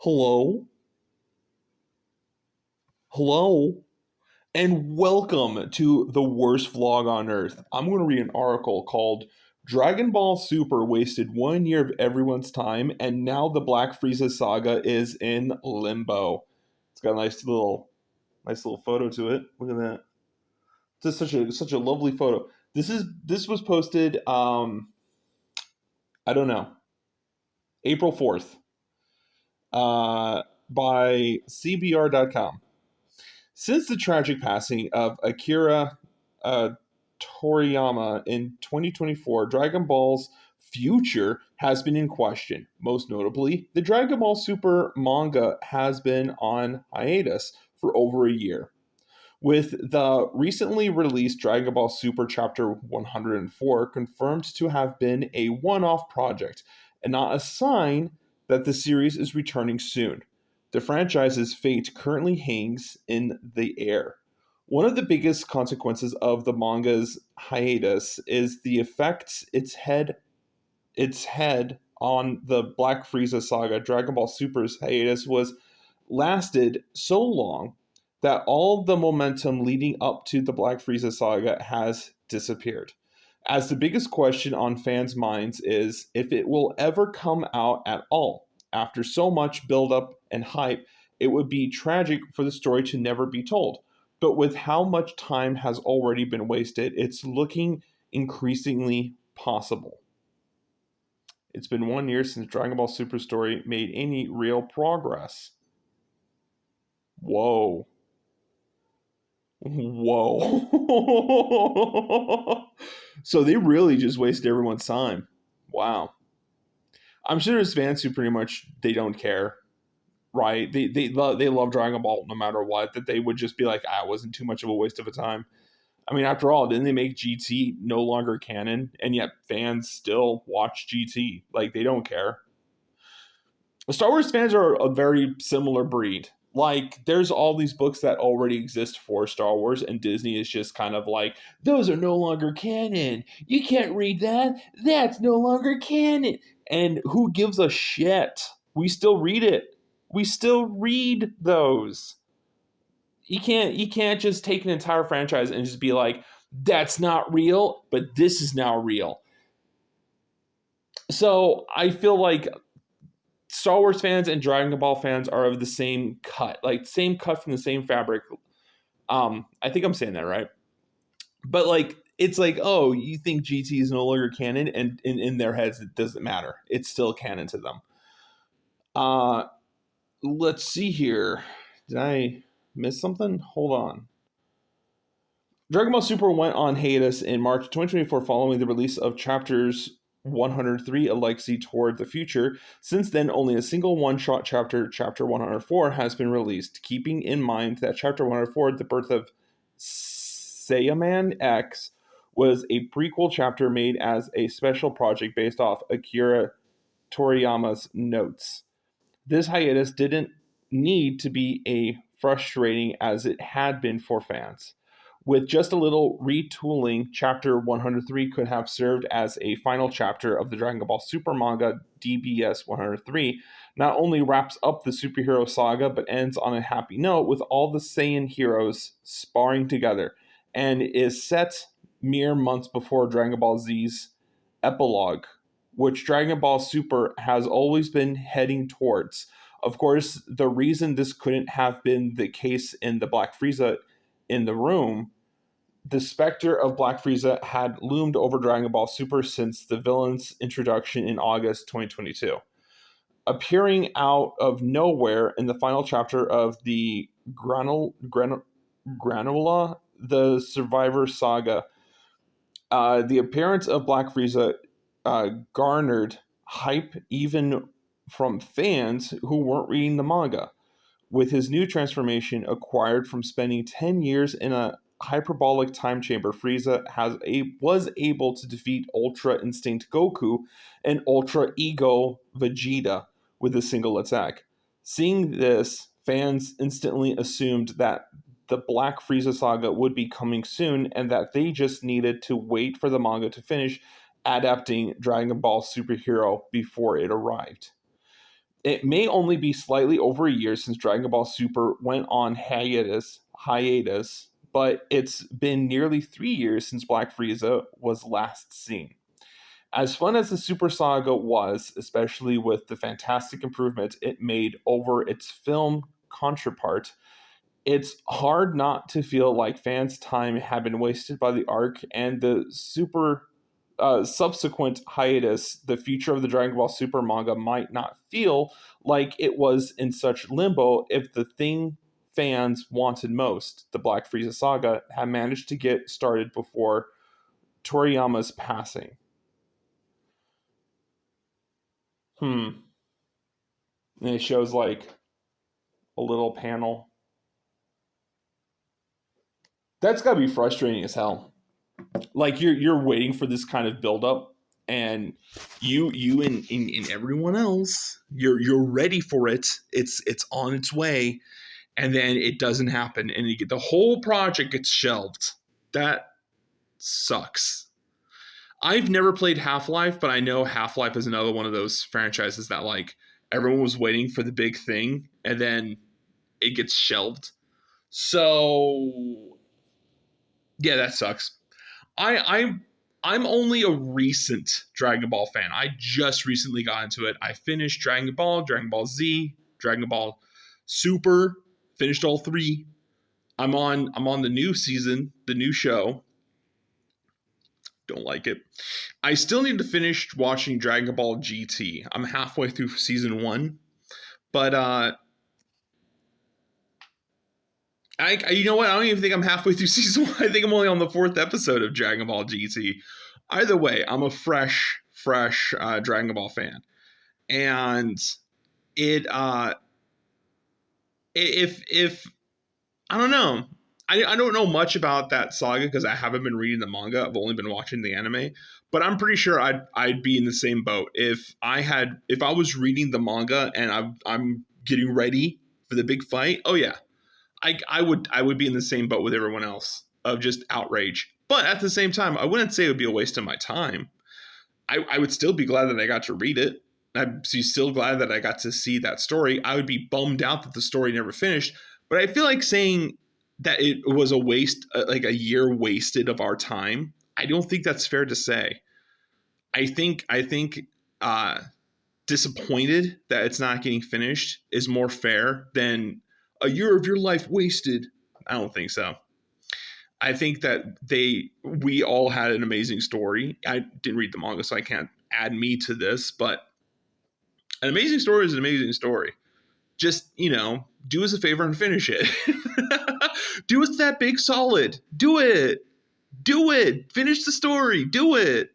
Hello, hello, and welcome to the worst vlog on earth. I'm going to read an article called Dragon Ball Super wasted 1 year of everyone's time, and now the Black Frieza saga is in limbo. It's got a nice little photo to it. Look at that. Just such a lovely photo. This was posted I don't know, April 4th, uh by cbr.com. Since the tragic passing of Akira uh, Toriyama in 2024, Dragon Ball's future has been in question. Most notably, the Dragon Ball Super manga has been on hiatus for over a year. With the recently released Dragon Ball Super Chapter 104 confirmed to have been a one off project and not a sign that the series is returning soon. The franchise's fate currently hangs in the air. One of the biggest consequences of the manga's hiatus is the effects its head on the Black Frieza saga. Dragon Ball Super's hiatus was lasted so long that all the momentum leading up to the Black Frieza saga has disappeared. As the biggest question on fans' minds is if it will ever come out at all. After so much build-up and hype, it would be tragic for the story to never be told. But with how much time has already been wasted, it's looking increasingly possible. It's been 1 year since Dragon Ball Super story made any real progress. Whoa. Whoa. So they really just wasted everyone's time. Wow. I'm sure there's fans who pretty much they don't care, right? They love Dragon Ball no matter what. That they would just be like, it wasn't too much of a waste of a time. I mean, after all, didn't they make GT no longer canon? And yet fans still watch GT. Like they don't care. Star Wars fans are a very similar breed. Like, there's all these books that already exist for Star Wars, and Disney is just kind of like, those are no longer canon. You can't read that. That's no longer canon. And who gives a shit? We still read it. We still read those. You can't just take an entire franchise and just be like, that's not real, but this is now real. So I feel like Star Wars fans and Dragon Ball fans are of the same cut, like same cut from the same fabric. I think I'm saying that right. But like, it's like, oh, you think GT is no longer canon, and in their heads, it doesn't matter. It's still canon to them. Uh, let's see here. Did I miss something? Hold on. Dragon Ball Super went on hiatus in March 2024 following the release of chapters 103, A Legacy Toward the Future. Since then, only a single one-shot chapter, Chapter 104, has been released, keeping in mind that Chapter 104, The Birth of Saiyaman X, was a prequel chapter made as a special project based off Akira Toriyama's notes. This hiatus didn't need to be as frustrating as it had been for fans. With just a little retooling, Chapter 103 could have served as a final chapter of the Dragon Ball Super manga DBS 103. Not only wraps up the superhero saga, but ends on a happy note with all the Saiyan heroes sparring together, and is set mere months before Dragon Ball Z's epilogue, which Dragon Ball Super has always been heading towards. Of course, the reason this couldn't have been the case in the Black Frieza in the room, the specter of Black Frieza had loomed over Dragon Ball Super since the villain's introduction in August 2022. Appearing out of nowhere in the final chapter of the Granula, the Survivor Saga, the appearance of Black Frieza garnered hype even from fans who weren't reading the manga. With his new transformation acquired from spending 10 years in a hyperbolic time chamber, Frieza was able to defeat Ultra Instinct Goku and Ultra Ego Vegeta with a single attack. Seeing this, fans instantly assumed that the Black Frieza saga would be coming soon and that they just needed to wait for the manga to finish adapting Dragon Ball Superhero before it arrived. It may only be slightly over a year since Dragon Ball Super went on hiatus, but it's been nearly 3 years since Black Frieza was last seen. As fun as the Super Saga was, especially with the fantastic improvements it made over its film counterpart, it's hard not to feel like fans' time had been wasted by the arc and the super subsequent hiatus. The future of the Dragon Ball Super manga might not feel like it was in such limbo if the thing fans wanted most, the Black Frieza saga, had managed to get started before Toriyama's passing. And it shows like a little panel. That's gotta be frustrating as hell. Like you're waiting for this kind of buildup, and you and everyone else, you're ready for it. It's on its way, and then it doesn't happen, and the whole project gets shelved. That sucks. I've never played Half-Life, but I know Half-Life is another one of those franchises that like everyone was waiting for the big thing, and then it gets shelved. So yeah, that sucks. I'm only a recent Dragon Ball fan. I just recently got into it. I finished Dragon Ball, Dragon Ball Z, Dragon Ball Super, finished all three. I'm on the new season, the new show. Don't like it. I still need to finish watching Dragon Ball GT. I'm halfway through season 1, but you know what? I don't even think I'm halfway through season 1. I think I'm only on the 4th episode of Dragon Ball GT. Either way, I'm a fresh Dragon Ball fan, and it if I don't know. I don't know much about that saga because I haven't been reading the manga. I've only been watching the anime. But I'm pretty sure I'd be in the same boat if I was reading the manga and I'm getting ready for the big fight. Oh yeah, I would be in the same boat with everyone else of just outrage. But at the same time, I wouldn't say it would be a waste of my time. I would still be glad that I got to read it. I'd be still glad that I got to see that story. I would be bummed out that the story never finished. But I feel like saying that it was a waste, like a year wasted of our time. I don't think that's fair to say. I think disappointed that it's not getting finished is more fair than a year of your life wasted. I don't think so. I think that we all had an amazing story. I didn't read the manga, so I can't add me to this, but an amazing story is an amazing story. Just, do us a favor and finish it. Do us that big solid. Do it. Finish the story. Do it.